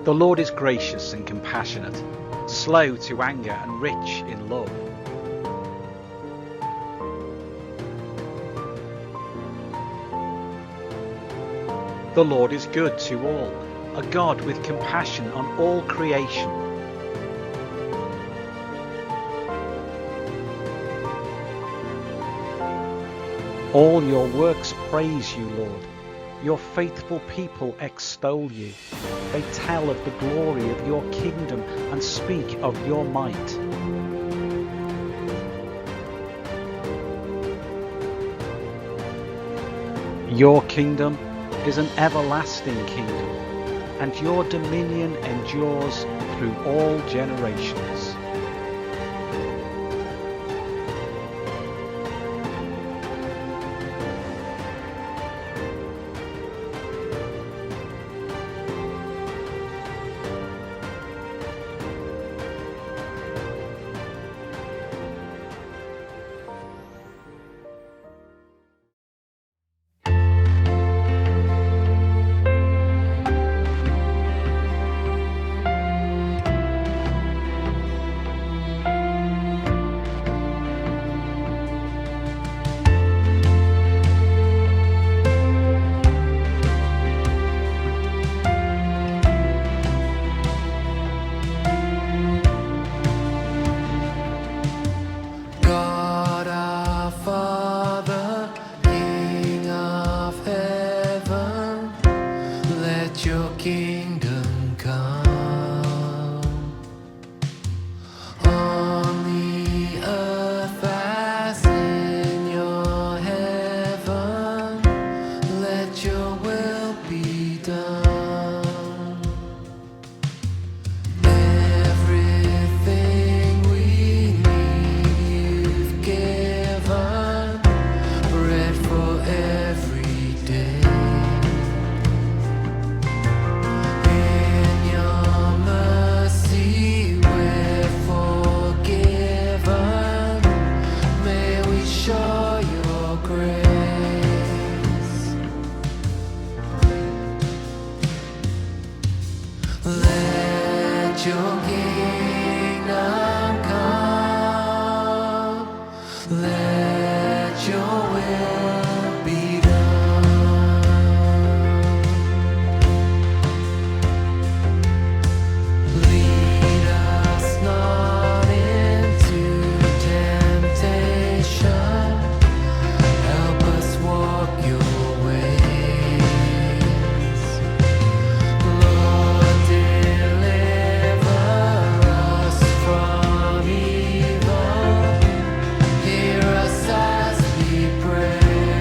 The Lord is gracious and compassionate, slow to anger and rich in love. The Lord is good to all, a God with compassion on all creation. All your works praise you, Lord. Your faithful people extol you. They tell of the glory of your kingdom and speak of your might. Your kingdom is an everlasting kingdom, and your dominion endures through all generations. Kingdom come on the earth as in your heaven. Let your will be done. Everything we need you've given, bread for every day. Let your kingdom come, let your will be done. Lead us not into temptation, help us walk your way. Hear us as we pray.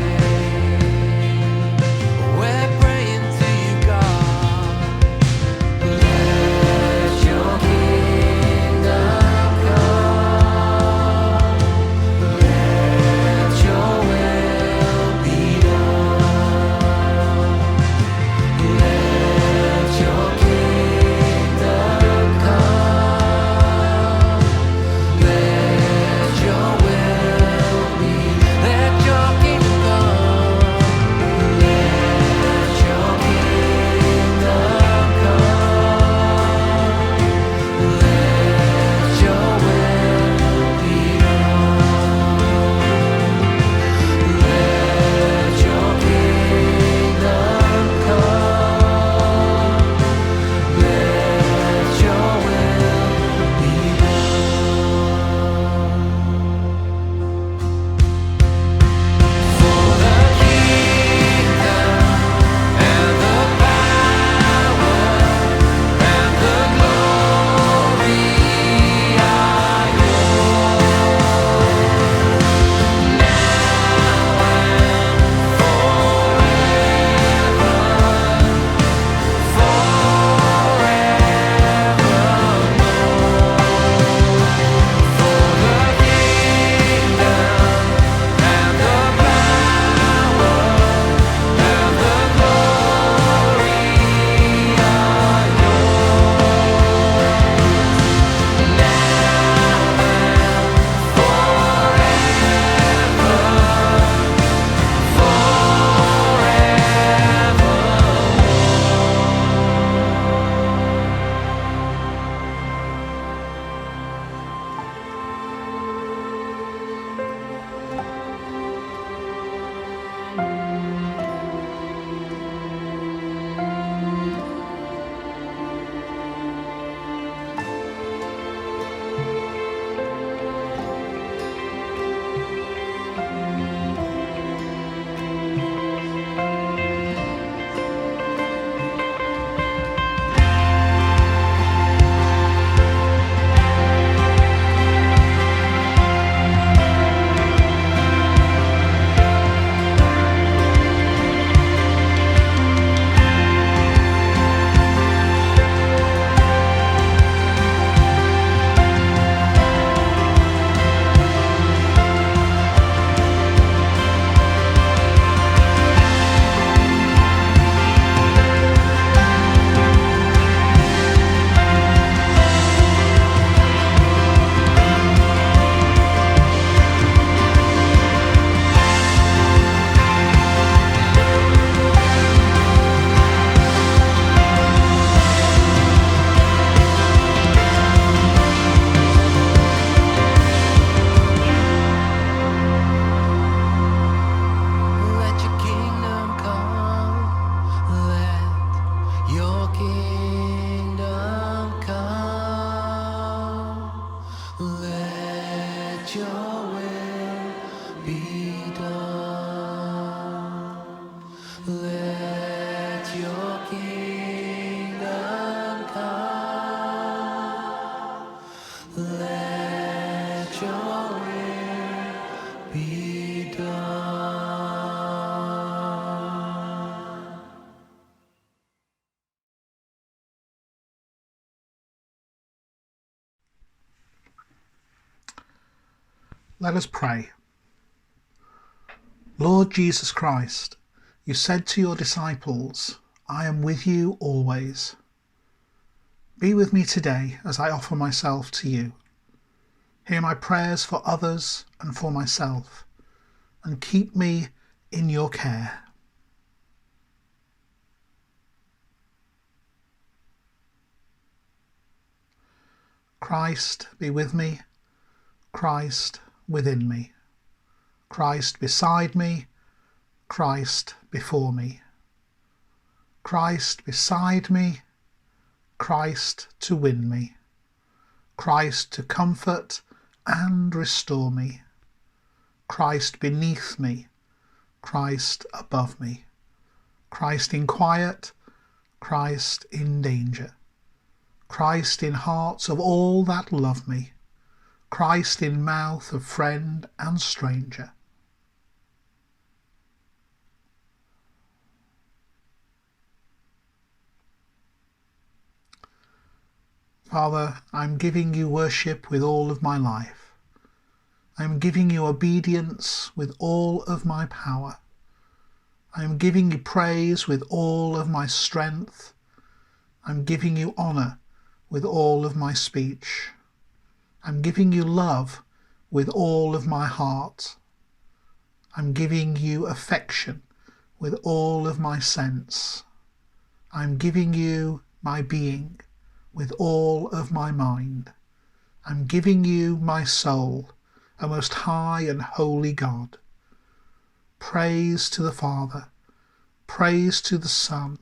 done. Let your kingdom come. Let your will be done. Let us pray. Lord Jesus Christ, you said to your disciples, I am with you always. Be with me today as I offer myself to you. Hear my prayers for others and for myself, and keep me in your care. Christ, be with me. Christ, within me. Christ beside me, Christ before me. Christ beside me, Christ to win me. Christ to comfort and restore me. Christ beneath me, Christ above me. Christ in quiet, Christ in danger. Christ in hearts of all that love me. Christ in mouth of friend and stranger. Father, I'm giving you worship with all of my life. I'm giving you obedience with all of my power. I am giving you praise with all of my strength. I'm giving you honour with all of my speech. I'm giving you love with all of my heart. I'm giving you affection with all of my sense. I'm giving you my being with all of my mind. I'm giving you my soul, O most high and holy God. Praise to the Father, praise to the Son,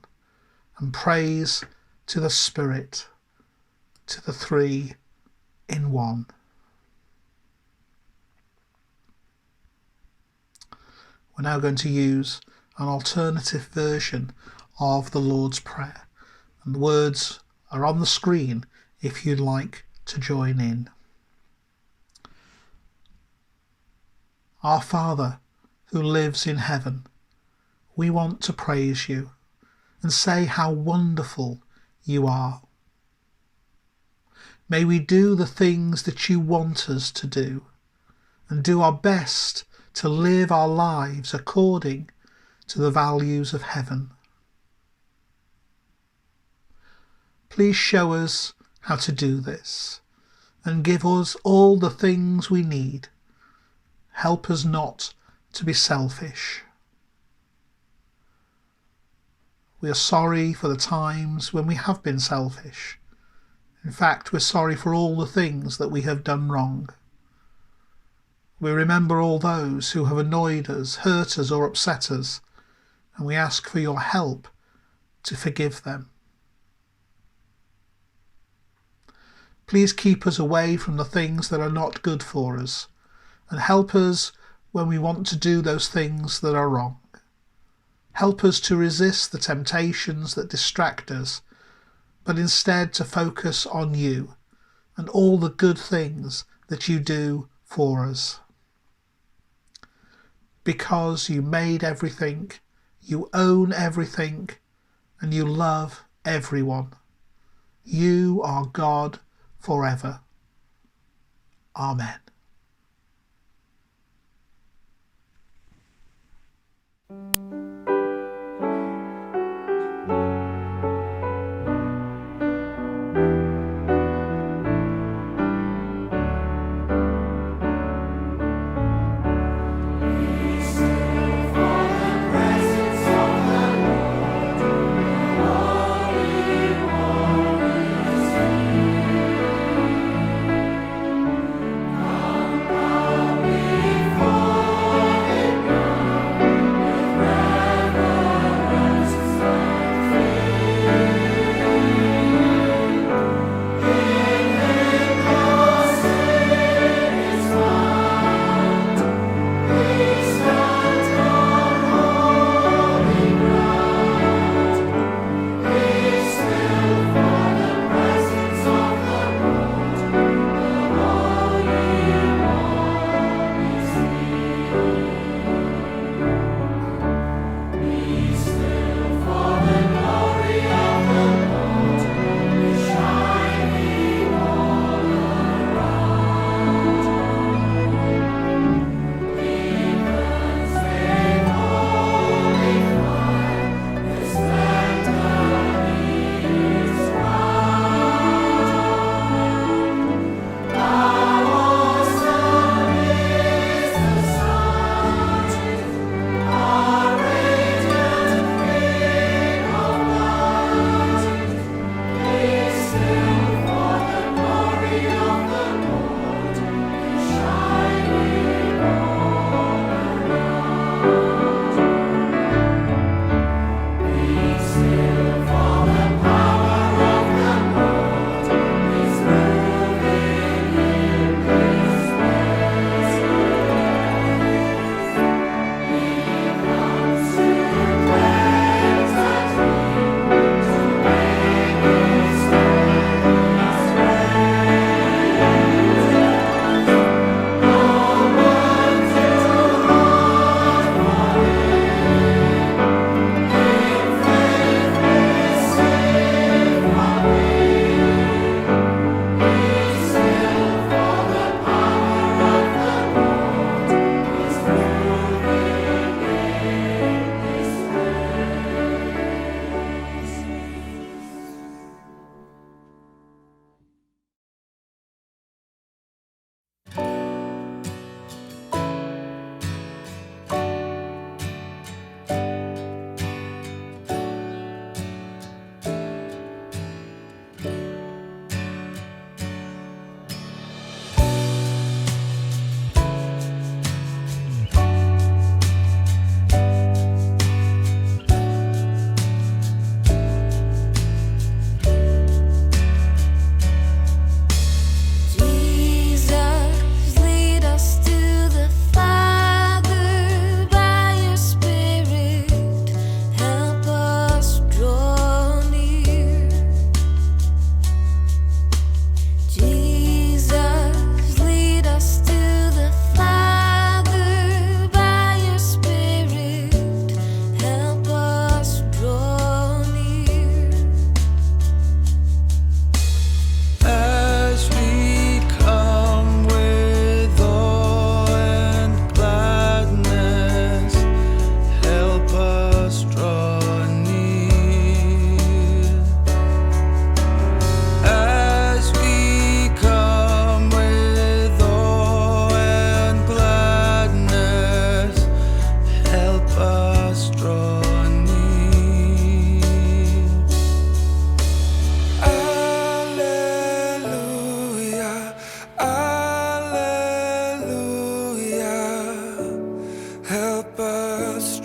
and praise to the Spirit, to the three in one. We're now going to use an alternative version of the Lord's Prayer, and the words are on the screen if you'd like to join in. Our Father, who lives in heaven, we want to praise you and say how wonderful you are. May we do the things that you want us to do, and do our best to live our lives according to the values of heaven. Please show us how to do this, and give us all the things we need. Help us not to be selfish. We are sorry for the times when we have been selfish. In fact, we're sorry for all the things that we have done wrong. We remember all those who have annoyed us, hurt us, or upset us, and we ask for your help to forgive them. Please keep us away from the things that are not good for us, and help us when we want to do those things that are wrong. Help us to resist the temptations that distract us, but instead to focus on you and all the good things that you do for us. Because you made everything, you own everything, and you love everyone. You are God forever. Amen.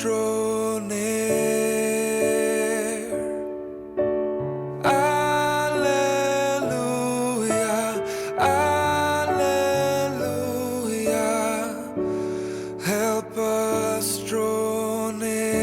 draw near. Alleluia, alleluia, help us draw near.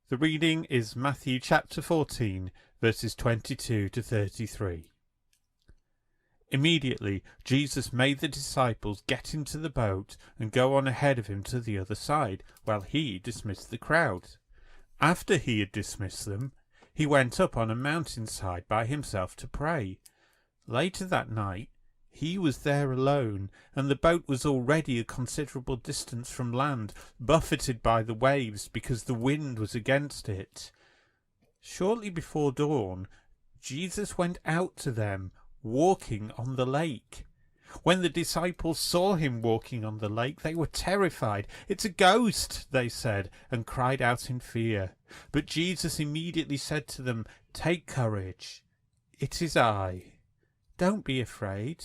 The reading is Matthew chapter 14, verses 22 to 33. Immediately Jesus made the disciples get into the boat and go on ahead of him to the other side, while he dismissed the crowd. After he had dismissed them, he went up on a mountainside by himself to pray. Later that night, he was there alone, and the boat was already a considerable distance from land, buffeted by the waves because the wind was against it. Shortly before dawn, Jesus went out to them, walking on the lake. When the disciples saw him walking on the lake, they were terrified. "It's a ghost," they said, and cried out in fear. But Jesus immediately said to them, "Take courage. It is I. Don't be afraid."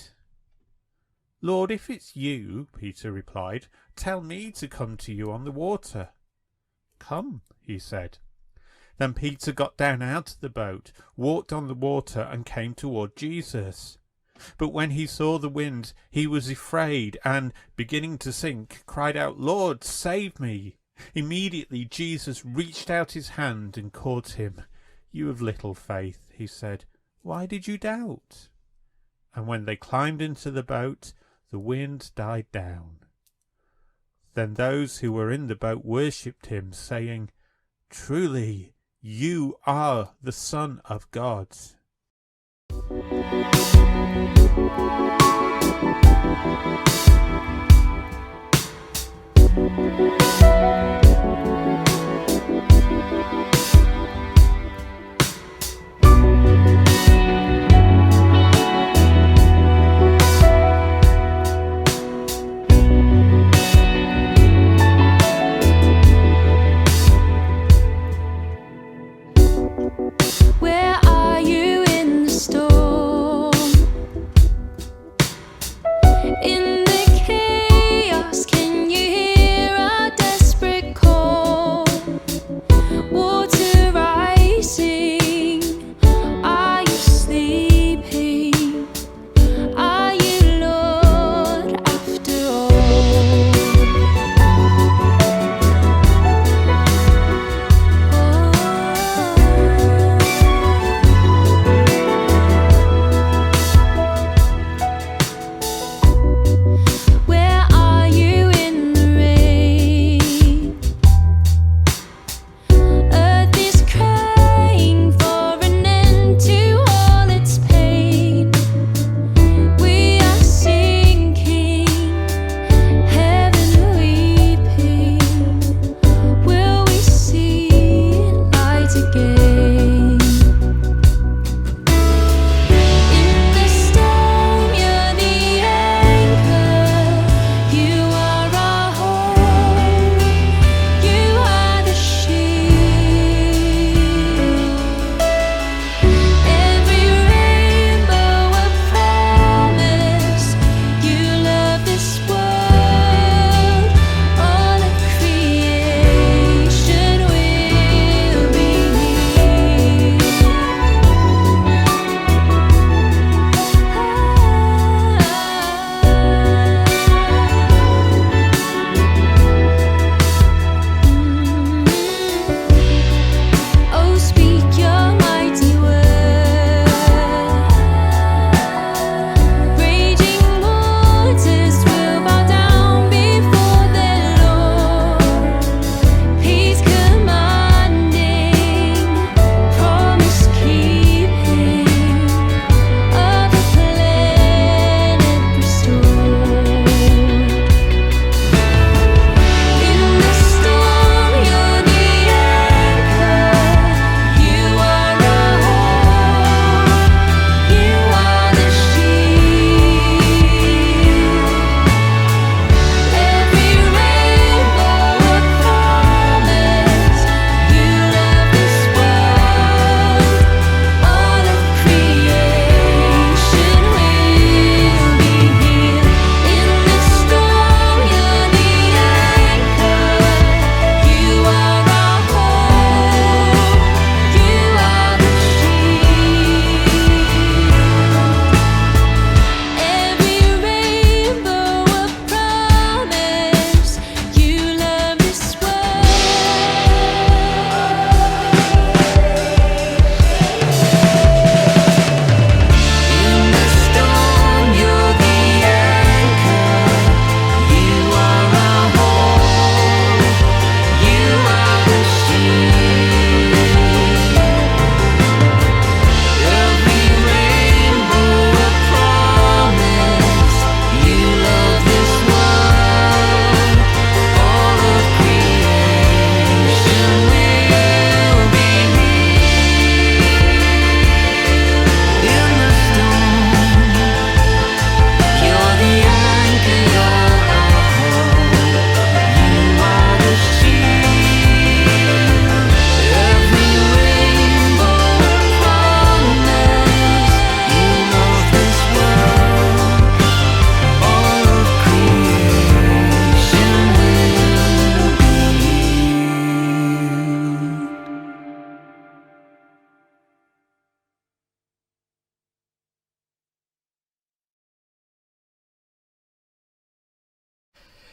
"Lord, if it's you," Peter replied, "tell me to come to you on the water." "Come," he said. Then Peter got down out of the boat, walked on the water, and came toward Jesus. But when he saw the wind, he was afraid, and, beginning to sink, cried out, "Lord, save me!" Immediately Jesus reached out his hand and caught him. "You of little faith," he said, "why did you doubt?" And when they climbed into the boat, the wind died down. Then those who were in the boat worshipped him, saying, "Truly, you are the Son of God." Where are you in the storm? In the chaos, can you hear our desperate call?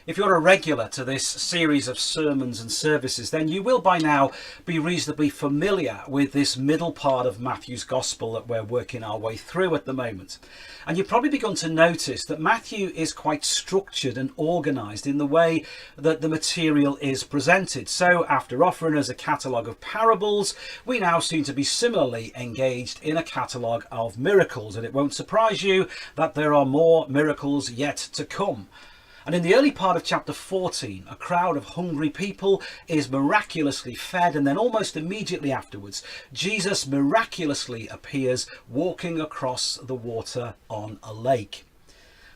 If you're a regular to this series of sermons and services, then you will by now be reasonably familiar with this middle part of Matthew's Gospel that we're working our way through at the moment. And you've probably begun to notice that Matthew is quite structured and organised in the way that the material is presented. So after offering us a catalogue of parables, we now seem to be similarly engaged in a catalogue of miracles. And it won't surprise you that there are more miracles yet to come. And in the early part of chapter 14, a crowd of hungry people is miraculously fed, and then almost immediately afterwards, Jesus miraculously appears walking across the water on a lake.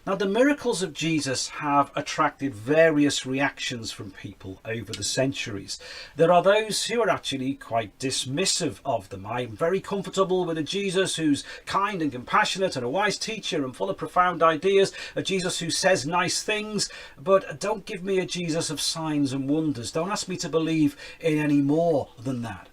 Now, the miracles of Jesus have attracted various reactions from people over the centuries. There are those who are actually quite dismissive of them. I'm very comfortable with a Jesus who's kind and compassionate and a wise teacher and full of profound ideas, a Jesus who says nice things, but don't give me a Jesus of signs and wonders. Don't ask me to believe in any more than that.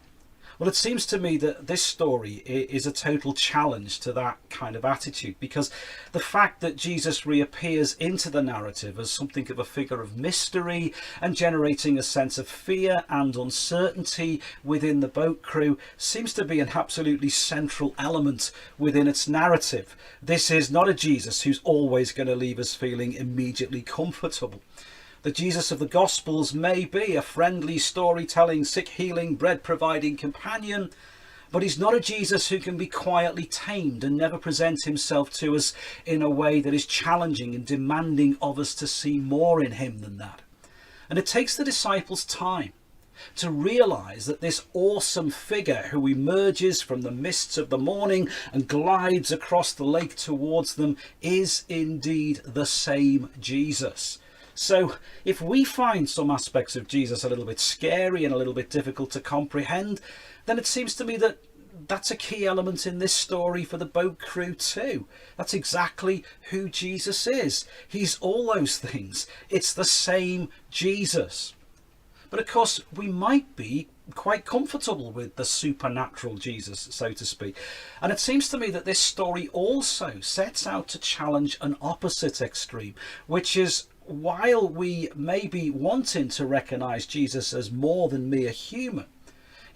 Well, it seems to me that this story is a total challenge to that kind of attitude, because the fact that Jesus reappears into the narrative as something of a figure of mystery and generating a sense of fear and uncertainty within the boat crew seems to be an absolutely central element within its narrative. This is not a Jesus who's always going to leave us feeling immediately comfortable. The Jesus of the Gospels may be a friendly, storytelling, sick-healing, bread-providing companion, but he's not a Jesus who can be quietly tamed and never present himself to us in a way that is challenging and demanding of us to see more in him than that. And it takes the disciples time to realise that this awesome figure who emerges from the mists of the morning and glides across the lake towards them is indeed the same Jesus. So if we find some aspects of Jesus a little bit scary and a little bit difficult to comprehend, then it seems to me that that's a key element in this story for the boat crew too. That's exactly who Jesus is. He's all those things. It's the same Jesus. But of course, we might be quite comfortable with the supernatural Jesus, so to speak. And it seems to me that this story also sets out to challenge an opposite extreme, which is, while we may be wanting to recognise Jesus as more than mere human,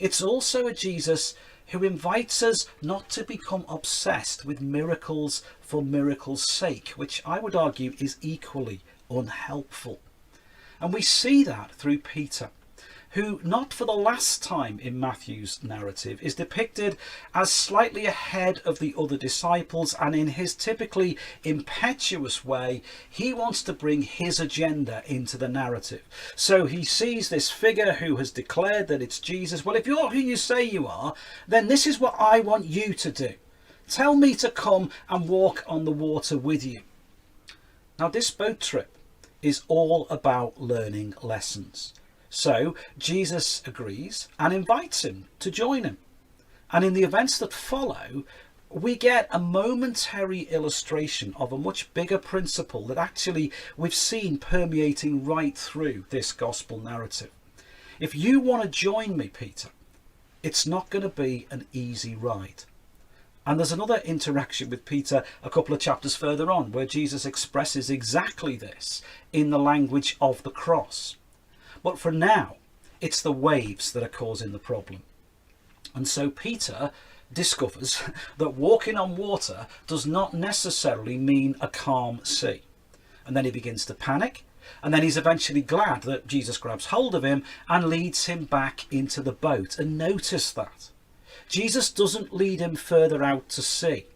it's also a Jesus who invites us not to become obsessed with miracles for miracles' sake, which I would argue is equally unhelpful. And we see that through Peter, who, not for the last time in Matthew's narrative, is depicted as slightly ahead of the other disciples, and in his typically impetuous way, he wants to bring his agenda into the narrative. So he sees this figure who has declared that it's Jesus. Well, if you're who you say you are, then this is what I want you to do. Tell me to come and walk on the water with you. Now, this boat trip is all about learning lessons. So Jesus agrees and invites him to join him. And in the events that follow, we get a momentary illustration of a much bigger principle that actually we've seen permeating right through this gospel narrative. If you want to join me, Peter, it's not going to be an easy ride. And there's another interaction with Peter a couple of chapters further on where Jesus expresses exactly this in the language of the cross. But for now, it's the waves that are causing the problem. And so Peter discovers that walking on water does not necessarily mean a calm sea. And then he begins to panic. And then he's eventually glad that Jesus grabs hold of him and leads him back into the boat. And notice that Jesus doesn't lead him further out to sea.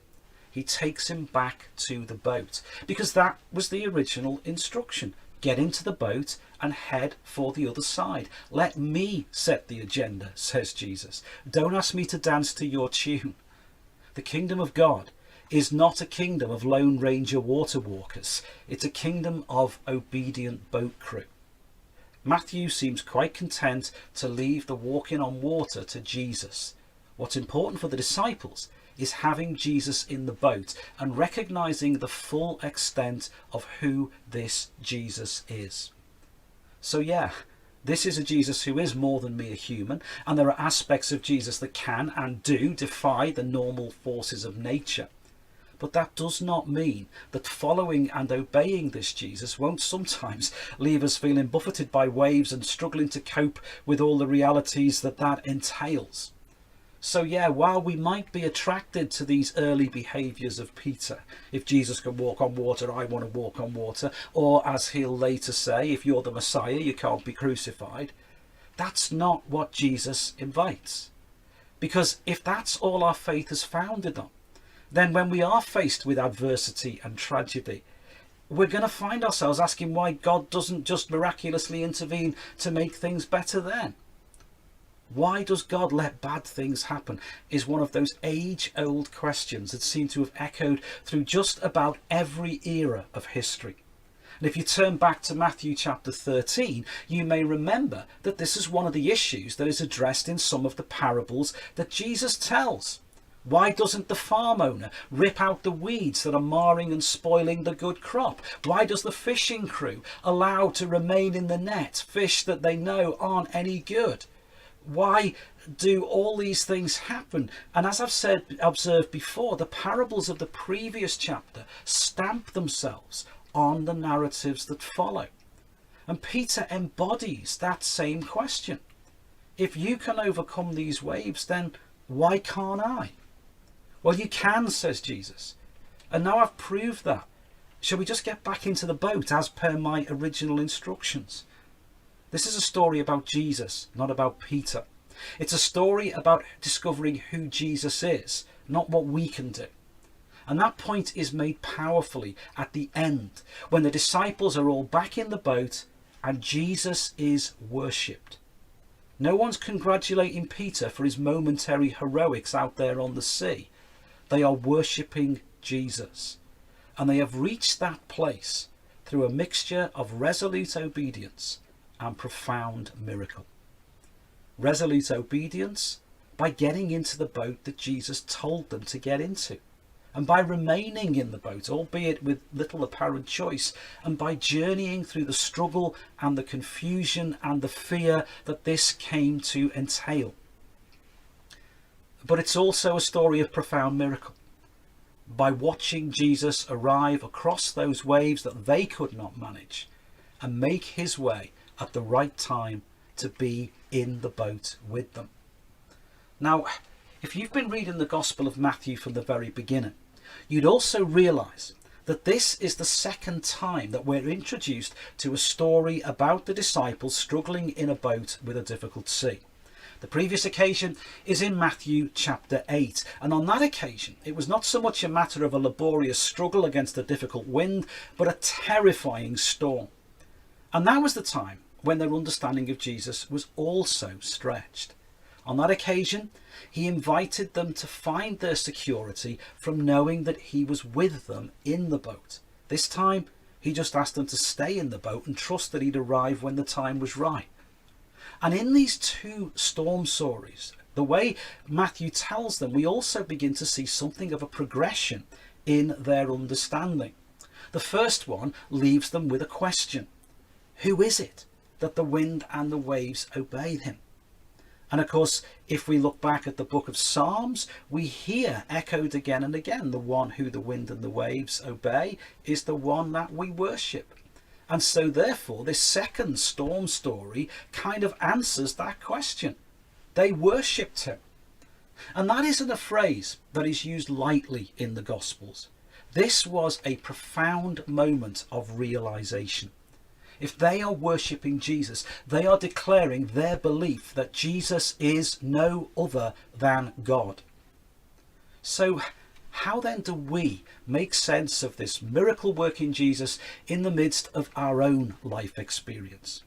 He takes him back to the boat, because that was the original instruction. Get into the boat and head for the other side. Let me set the agenda, says Jesus. Don't ask me to dance to your tune. The kingdom of God is not a kingdom of Lone Ranger water walkers. It's a kingdom of obedient boat crew. Matthew seems quite content to leave the walking on water to Jesus. What's important for the disciples is having Jesus in the boat and recognizing the full extent of who this Jesus is. So yeah, this is a Jesus who is more than mere human, and there are aspects of Jesus that can and do defy the normal forces of nature. But that does not mean that following and obeying this Jesus won't sometimes leave us feeling buffeted by waves and struggling to cope with all the realities that that entails. So yeah, while we might be attracted to these early behaviours of Peter, if Jesus can walk on water, I want to walk on water, or as he'll later say, if you're the Messiah, you can't be crucified, that's not what Jesus invites. Because if that's all our faith is founded on, then when we are faced with adversity and tragedy, we're going to find ourselves asking why God doesn't just miraculously intervene to make things better then. Why does God let bad things happen is one of those age-old questions that seem to have echoed through just about every era of history. And if you turn back to Matthew chapter 13, you may remember that this is one of the issues that is addressed in some of the parables that Jesus tells. Why doesn't the farm owner rip out the weeds that are marring and spoiling the good crop? Why does the fishing crew allow to remain in the net fish that they know aren't any good? Why do all these things happen? And as I've observed before, the parables of the previous chapter stamp themselves on the narratives that follow. And Peter embodies that same question. If you can overcome these waves, then why can't I? Well, you can, says Jesus. And now I've proved that. Shall we just get back into the boat as per my original instructions? This is a story about Jesus, not about Peter. It's a story about discovering who Jesus is, not what we can do. And that point is made powerfully at the end, when the disciples are all back in the boat and Jesus is worshipped. No one's congratulating Peter for his momentary heroics out there on the sea. They are worshipping Jesus. And they have reached that place through a mixture of resolute obedience and profound miracle. Resolute obedience by getting into the boat that Jesus told them to get into, and by remaining in the boat, albeit with little apparent choice, and by journeying through the struggle and the confusion and the fear that this came to entail. But it's also a story of profound miracle. By watching Jesus arrive across those waves that they could not manage and make his way at the right time to be in the boat with them. Now, if you've been reading the Gospel of Matthew from the very beginning, you'd also realise that this is the second time that we're introduced to a story about the disciples struggling in a boat with a difficult sea. The previous occasion is in Matthew chapter 8, and on that occasion it was not so much a matter of a laborious struggle against a difficult wind, but a terrifying storm. And that was the time when their understanding of Jesus was also stretched. On that occasion, he invited them to find their security from knowing that he was with them in the boat. This time, he just asked them to stay in the boat and trust that he'd arrive when the time was right. And in these two storm stories, the way Matthew tells them, we also begin to see something of a progression in their understanding. The first one leaves them with a question. Who is it that the wind and the waves obey him? And of course, if we look back at the book of Psalms, we hear echoed again and again, the one who the wind and the waves obey is the one that we worship. And so therefore, this second storm story kind of answers that question. They worshipped him. And that isn't a phrase that is used lightly in the Gospels. This was a profound moment of realization. If they are worshipping Jesus, they are declaring their belief that Jesus is no other than God. So how then do we make sense of this miracle working Jesus in the midst of our own life experience?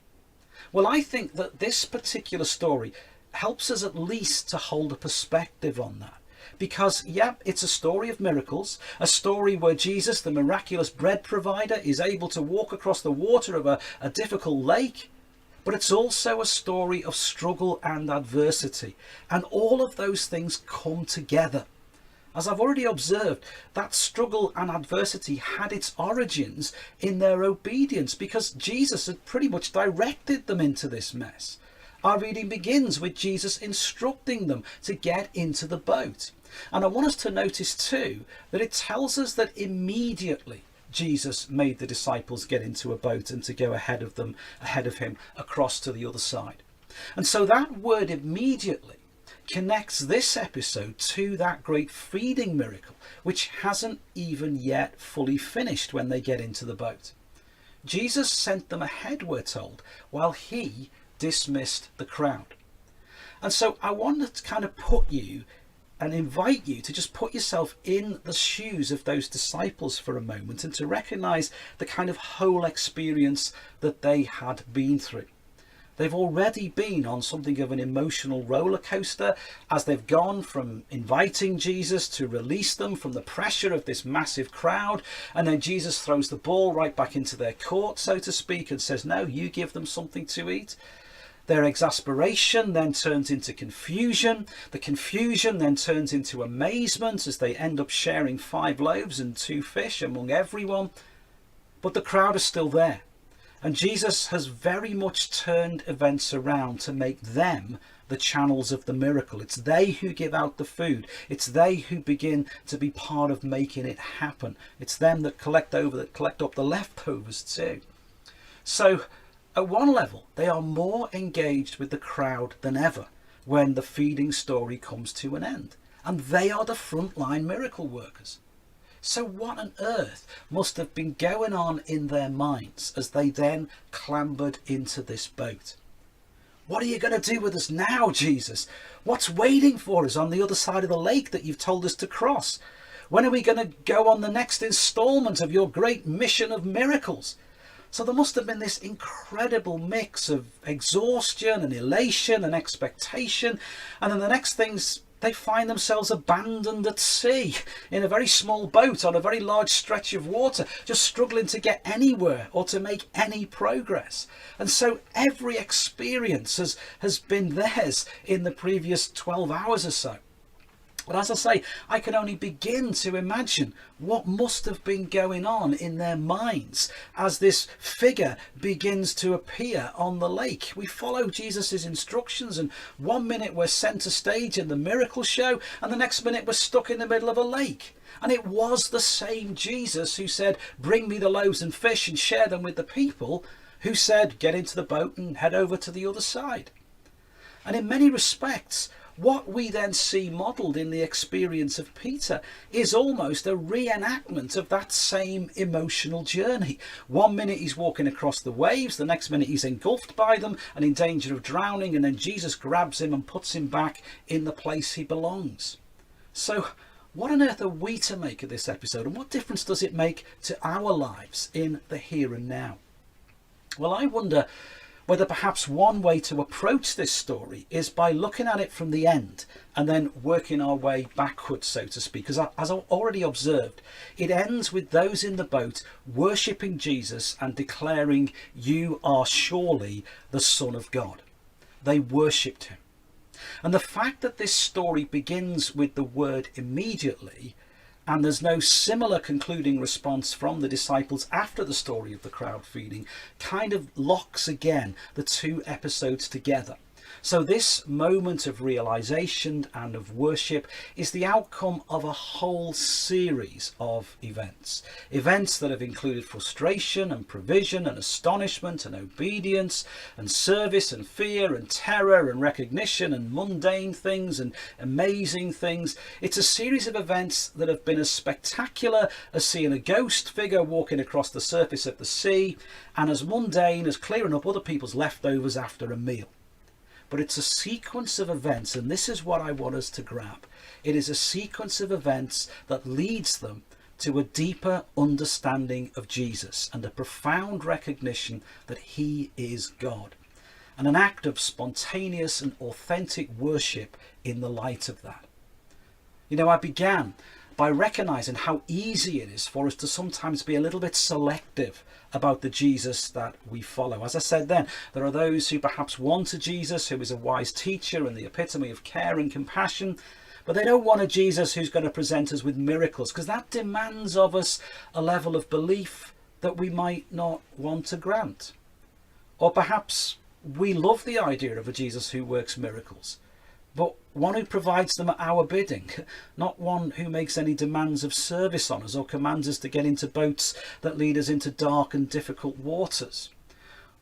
Well, I think that this particular story helps us at least to hold a perspective on that. Because, yeah, it's a story of miracles, a story where Jesus, the miraculous bread provider, is able to walk across the water of a difficult lake. But it's also a story of struggle and adversity. And all of those things come together. As I've already observed, that struggle and adversity had its origins in their obedience, because Jesus had pretty much directed them into this mess. Our reading begins with Jesus instructing them to get into the boat. And I want us to notice too that it tells us that immediately Jesus made the disciples get into a boat and to go ahead of him across to the other side. And so that word immediately connects this episode to that great feeding miracle, which hasn't even yet fully finished when they get into the boat. Jesus sent them ahead, we're told, while he dismissed the crowd. And so I want to kind of put you and invite you to just put yourself in the shoes of those disciples for a moment and to recognize the kind of whole experience that they had been through. They've already been on something of an emotional roller coaster as they've gone from inviting Jesus to release them from the pressure of this massive crowd, and then Jesus throws the ball right back into their court, so to speak, and says, no, you give them something to eat. Their exasperation then turns into confusion. The confusion then turns into amazement as they end up sharing 5 loaves and 2 fish among everyone. But the crowd is still there. And Jesus has very much turned events around to make them the channels of the miracle. It's they who give out the food. It's they who begin to be part of making it happen. It's them that collect up the leftovers too. So at one level, they are more engaged with the crowd than ever when the feeding story comes to an end. And they are the frontline miracle workers. So what on earth must have been going on in their minds as they then clambered into this boat? What are you going to do with us now, Jesus? What's waiting for us on the other side of the lake that you've told us to cross? When are we going to go on the next installment of your great mission of miracles? So there must have been this incredible mix of exhaustion and elation and expectation. And then the next things, they find themselves abandoned at sea in a very small boat on a very large stretch of water, just struggling to get anywhere or to make any progress. And so every experience has been theirs in the previous 12 hours or so. But as I say, I can only begin to imagine what must have been going on in their minds as this figure begins to appear on the lake. We follow Jesus' instructions, and one minute we're centre stage in the miracle show, and the next minute we're stuck in the middle of a lake. And it was the same Jesus who said, bring me the loaves and fish and share them with the people, who said, get into the boat and head over to the other side. And in many respects, what we then see modelled in the experience of Peter is almost a reenactment of that same emotional journey. One minute he's walking across the waves, the next minute he's engulfed by them and in danger of drowning, and then Jesus grabs him and puts him back in the place he belongs. So what on earth are we to make of this episode, and what difference does it make to our lives in the here and now? Well, I wonder whether perhaps one way to approach this story is by looking at it from the end and then working our way backwards, so to speak. Because as I already observed, it ends with those in the boat worshipping Jesus and declaring, you are surely the Son of God. They worshipped him. And the fact that this story begins with the word immediately, and there's no similar concluding response from the disciples after the story of the crowd feeding, kind of locks again the 2 episodes together. So this moment of realization and of worship is the outcome of a whole series of events. Events that have included frustration and provision and astonishment and obedience and service and fear and terror and recognition and mundane things and amazing things. It's a series of events that have been as spectacular as seeing a ghost figure walking across the surface of the sea, and as mundane as clearing up other people's leftovers after a meal. But it's a sequence of events, and this is what I want us to grab. It is a sequence of events that leads them to a deeper understanding of Jesus and a profound recognition that he is God, and an act of spontaneous and authentic worship in the light of that. You know, I began by recognizing how easy it is for us to sometimes be a little bit selective about the Jesus that we follow. As I said then, there are those who perhaps want a Jesus who is a wise teacher and the epitome of care and compassion, but they don't want a Jesus who's going to present us with miracles, because that demands of us a level of belief that we might not want to grant. Or perhaps we love the idea of a Jesus who works miracles, but one who provides them at our bidding, not one who makes any demands of service on us or commands us to get into boats that lead us into dark and difficult waters.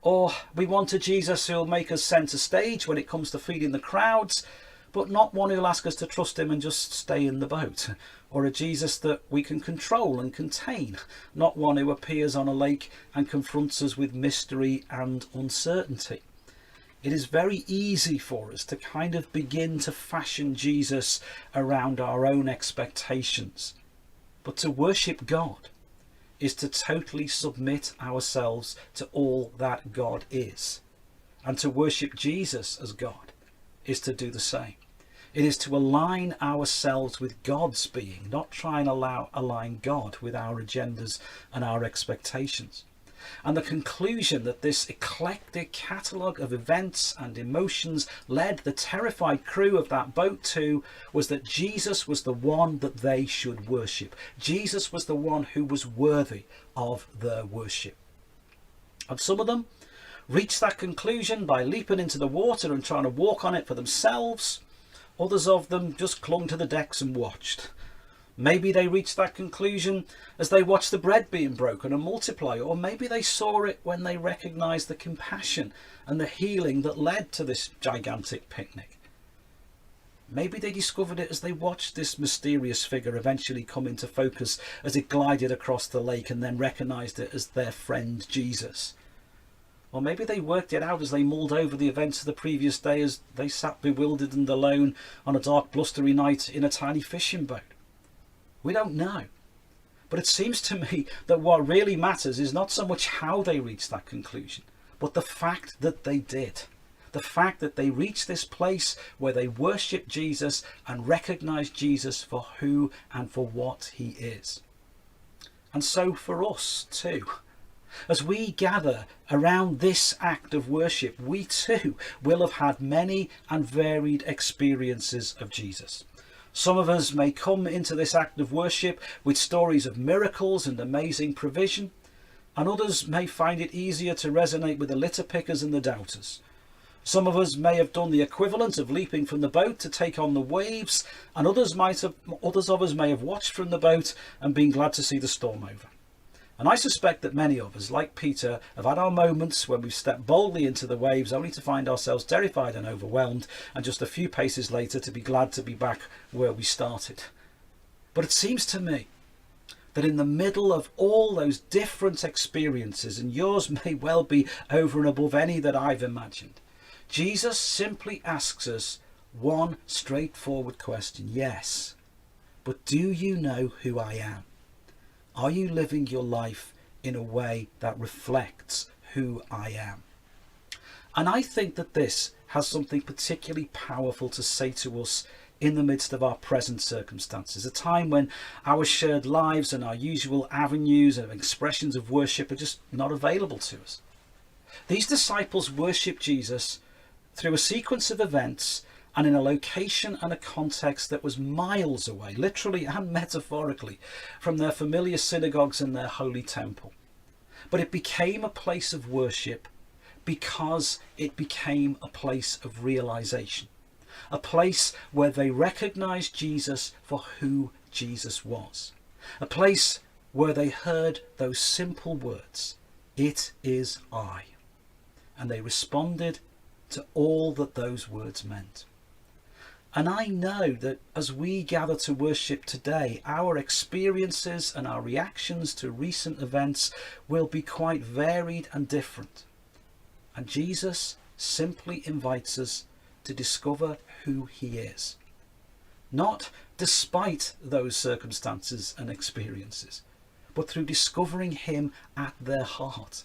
Or we want a Jesus who'll make us centre stage when it comes to feeding the crowds, but not one who'll ask us to trust him and just stay in the boat. Or a Jesus that we can control and contain, not one who appears on a lake and confronts us with mystery and uncertainty. It is very easy for us to kind of begin to fashion Jesus around our own expectations. But to worship God is to totally submit ourselves to all that God is. And to worship Jesus as God is to do the same. It is to align ourselves with God's being, not try and align God with our agendas and our expectations. And the conclusion that this eclectic catalogue of events and emotions led the terrified crew of that boat to was that Jesus was the one that they should worship. Jesus was the one who was worthy of their worship. And some of them reached that conclusion by leaping into the water and trying to walk on it for themselves. Others of them just clung to the decks and watched. Maybe they reached that conclusion as they watched the bread being broken and multiply, or maybe they saw it when they recognised the compassion and the healing that led to this gigantic picnic. Maybe they discovered it as they watched this mysterious figure eventually come into focus as it glided across the lake and then recognised it as their friend Jesus. Or maybe they worked it out as they mulled over the events of the previous day as they sat bewildered and alone on a dark blustery night in a tiny fishing boat. We don't know. But it seems to me that what really matters is not so much how they reached that conclusion, but the fact that they did. The fact that they reached this place where they worship Jesus and recognize Jesus for who and for what he is. And so for us too. As we gather around this act of worship, we too will have had many and varied experiences of Jesus. Some of us may come into this act of worship with stories of miracles and amazing provision, and others may find it easier to resonate with the litter pickers and the doubters. Some of us may have done the equivalent of leaping from the boat to take on the waves, and others of us may have watched from the boat and been glad to see the storm over. And I suspect that many of us, like Peter, have had our moments when we've stepped boldly into the waves only to find ourselves terrified and overwhelmed, and just a few paces later to be glad to be back where we started. But it seems to me that in the middle of all those different experiences, and yours may well be over and above any that I've imagined, Jesus simply asks us one straightforward question. Yes, but do you know who I am? Are you living your life in a way that reflects who I am? And I think that this has something particularly powerful to say to us in the midst of our present circumstances, a time when our shared lives and our usual avenues and expressions of worship are just not available to us. These disciples worshipped Jesus through a sequence of events and in a location and a context that was miles away, literally and metaphorically, from their familiar synagogues and their holy temple. But it became a place of worship because it became a place of realization, a place where they recognized Jesus for who Jesus was, a place where they heard those simple words, "It is I," and they responded to all that those words meant. And I know that as we gather to worship today, our experiences and our reactions to recent events will be quite varied and different. And Jesus simply invites us to discover who he is. Not despite those circumstances and experiences, but through discovering him at their heart.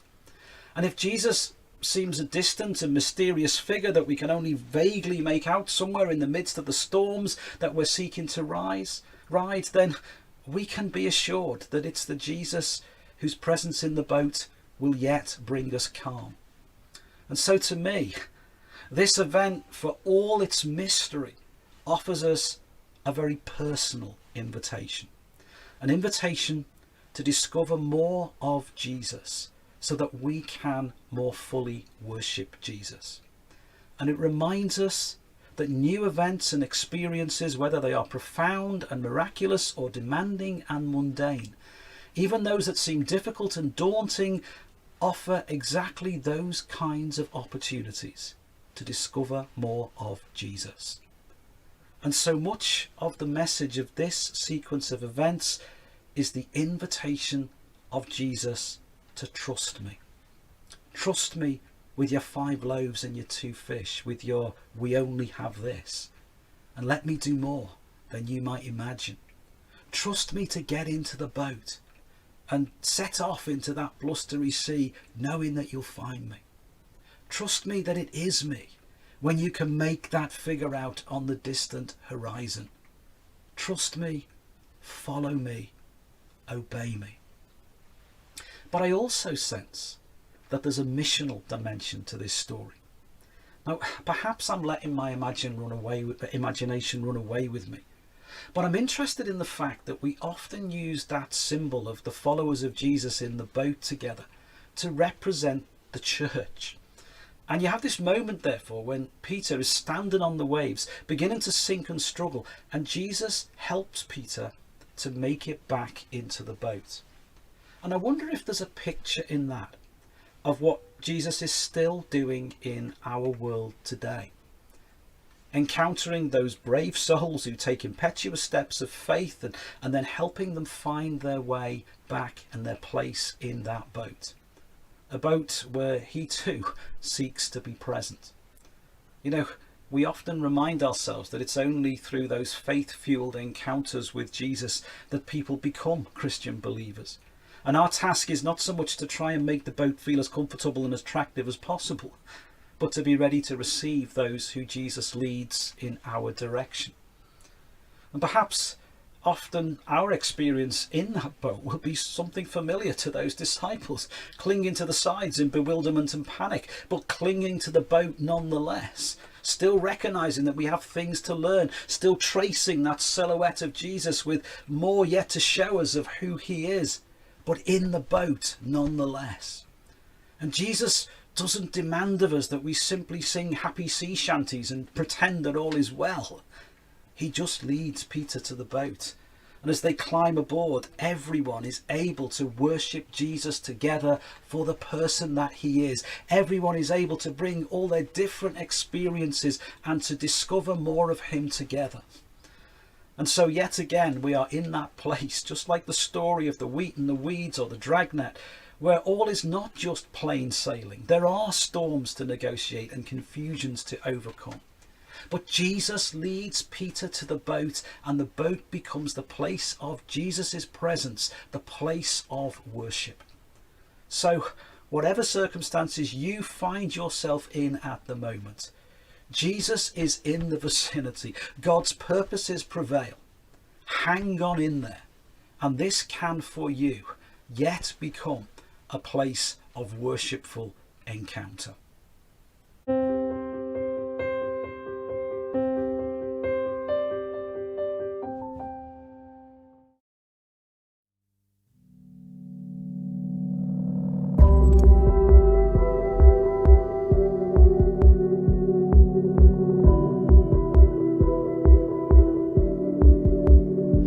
And if Jesus seems a distant and mysterious figure that we can only vaguely make out somewhere in the midst of the storms that we're seeking to ride, then we can be assured that it's the Jesus whose presence in the boat will yet bring us calm. And so to me, this event, for all its mystery, offers us a very personal invitation. An invitation to discover more of Jesus, so that we can more fully worship Jesus. And it reminds us that new events and experiences, whether they are profound and miraculous or demanding and mundane, even those that seem difficult and daunting, offer exactly those kinds of opportunities to discover more of Jesus. And so much of the message of this sequence of events is the invitation of Jesus to trust me. Trust me with your 5 loaves and your 2 fish, with your we only have this, and let me do more than you might imagine. Trust me to get into the boat and set off into that blustery sea, knowing that you'll find me. Trust me that it is me when you can make that figure out on the distant horizon. Trust me, follow me, obey me. But I also sense that there's a missional dimension to this story. Now, perhaps I'm letting my imagination run away with me, but I'm interested in the fact that we often use that symbol of the followers of Jesus in the boat together to represent the church. And you have this moment, therefore, when Peter is standing on the waves, beginning to sink and struggle, and Jesus helps Peter to make it back into the boat. And I wonder if there's a picture in that of what Jesus is still doing in our world today. Encountering those brave souls who take impetuous steps of faith and then helping them find their way back and their place in that boat. A boat where he too seeks to be present. You know, we often remind ourselves that it's only through those faith-fueled encounters with Jesus that people become Christian believers. And our task is not so much to try and make the boat feel as comfortable and as attractive as possible, but to be ready to receive those who Jesus leads in our direction. And perhaps often our experience in that boat will be something familiar to those disciples, clinging to the sides in bewilderment and panic, but clinging to the boat nonetheless, still recognizing that we have things to learn, still tracing that silhouette of Jesus with more yet to show us of who he is, but in the boat nonetheless. And Jesus doesn't demand of us that we simply sing happy sea shanties and pretend that all is well. He just leads Peter to the boat. And as they climb aboard, everyone is able to worship Jesus together for the person that he is. Everyone is able to bring all their different experiences and to discover more of him together. And so yet again, we are in that place, just like the story of the wheat and the weeds or the dragnet, where all is not just plain sailing. There are storms to negotiate and confusions to overcome. But Jesus leads Peter to the boat, and the boat becomes the place of Jesus' presence, the place of worship. So, whatever circumstances you find yourself in at the moment, Jesus is in the vicinity. God's purposes prevail. Hang on in there. And this can, for you, yet become a place of worshipful encounter.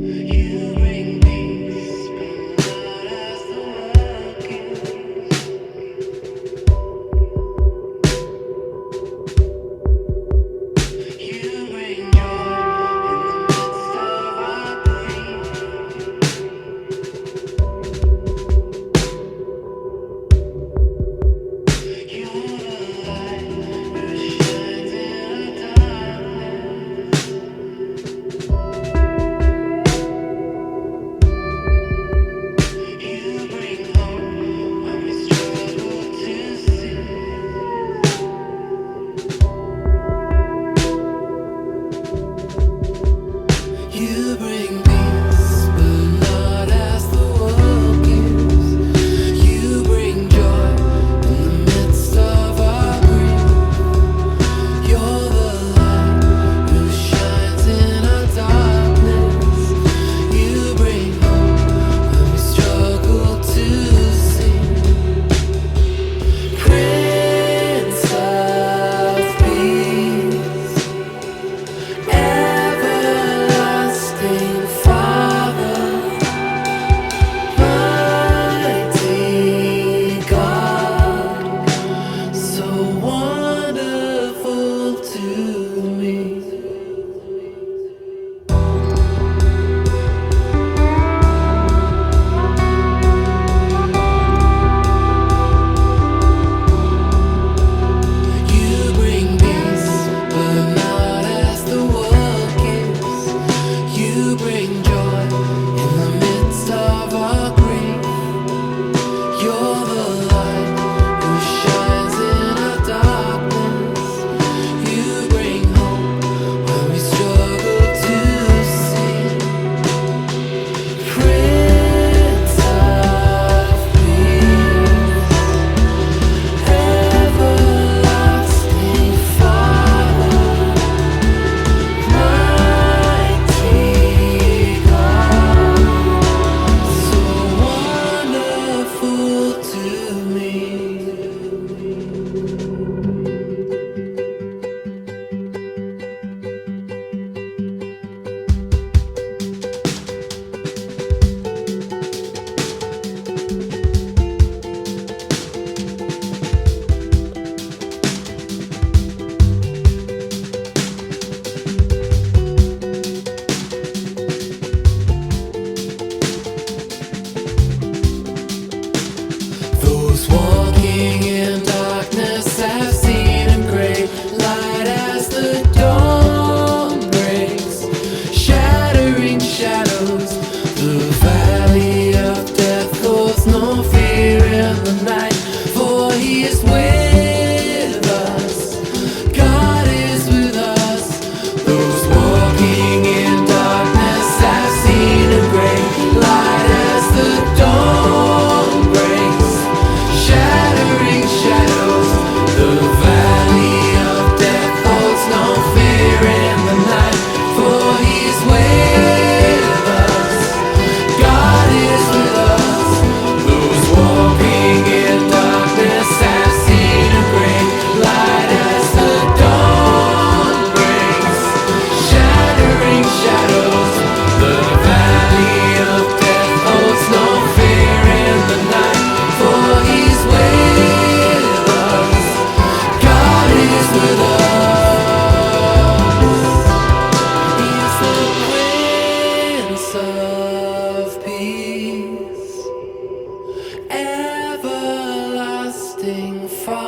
You bring peace, but not as the world gives.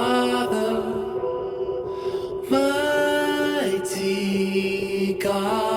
Father, mighty God.